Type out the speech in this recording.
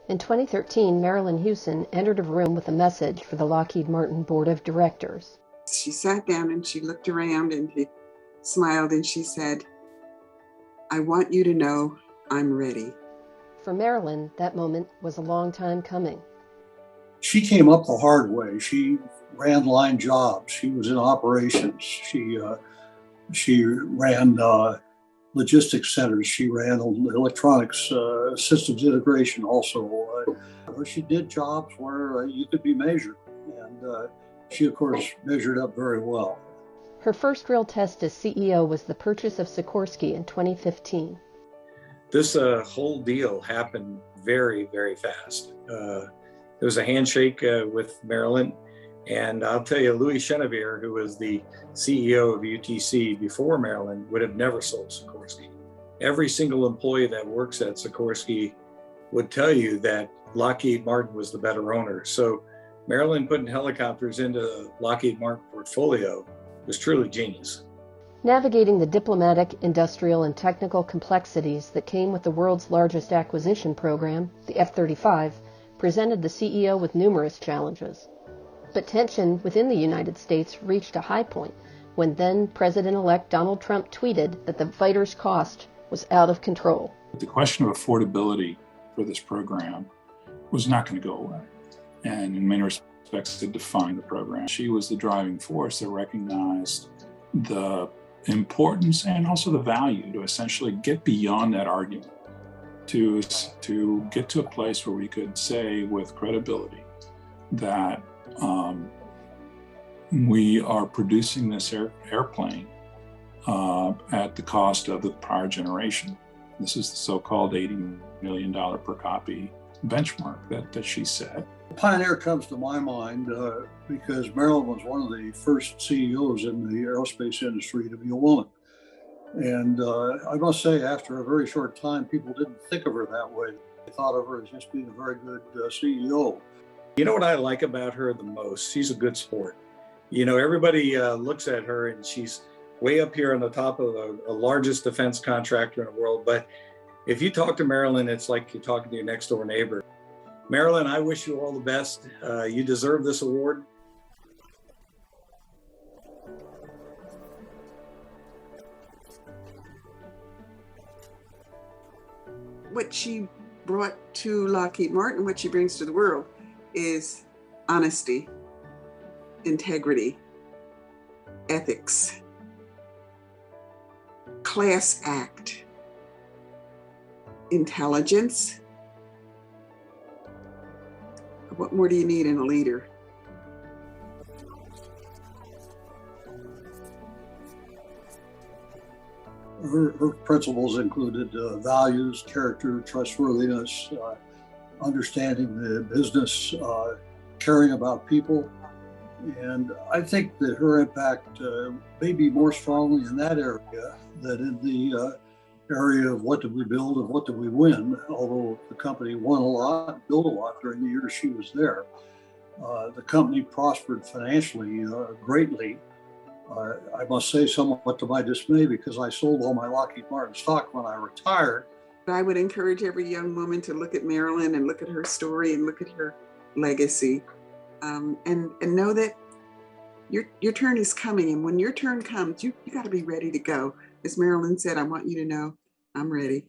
In 2013, Marillyn Hewson entered a room with a message for the Lockheed Martin Board of Directors. She sat down and she looked around and she smiled and she said, "I want you to know I'm ready." For Marillyn, that moment was a long time coming. She came up the hard way. She ran line jobs. She was in operations. She ran logistics centers. She ran electronics systems integration also. She did jobs where you could be measured. And she, of course, measured up very well. Her first real test as CEO was the purchase of Sikorsky in 2015. This whole deal happened very, very fast. It was a handshake with Marillyn. And I'll tell you, Louis Chenevier, who was the CEO of UTC before Marillyn, would have never sold Sikorsky. Every single employee that works at Sikorsky would tell you that Lockheed Martin was the better owner. So Marillyn putting helicopters into the Lockheed Martin portfolio was truly genius. Navigating the diplomatic, industrial, and technical complexities that came with the world's largest acquisition program, the F-35, presented the CEO with numerous challenges. But tension within the United States reached a high point when then President-elect Donald Trump tweeted that the fighter's cost was out of control. The question of affordability for this program was not going to go away. And in many respects, it defined the program. She was the driving force that recognized the importance and also the value to essentially get beyond that argument, to get to a place where we could say with credibility that we are producing this airplane at the cost of the prior generation. This is the so-called $80 million per copy benchmark that she set. Pioneer comes to my mind because Marillyn was one of the first CEOs in the aerospace industry to be a woman. And I must say, after a very short time, people didn't think of her that way. They thought of her as just being a very good CEO. You know what I like about her the most? She's a good sport. You know, everybody looks at her and she's way up here on the top of the largest defense contractor in the world. But if you talk to Marillyn, it's like you're talking to your next door neighbor. Marillyn, I wish you all the best. You deserve this award. What she brought to Lockheed Martin, what she brings to the world, is honesty, integrity, ethics, class act, intelligence. What more do you need in a leader? Her principles included values, character, trustworthiness, understanding the business, caring about people. And I think that her impact may be more strongly in that area than in the area of what did we build and what did we win, although the company won a lot, built a lot during the years she was there. The company prospered financially greatly. I must say somewhat to my dismay because I sold all my Lockheed Martin stock when I retired. I would encourage every young woman to look at Marillyn and look at her story and look at her legacy, and know that your turn is coming. And when your turn comes, you got to be ready to go. As Marillyn said, I want you to know I'm ready.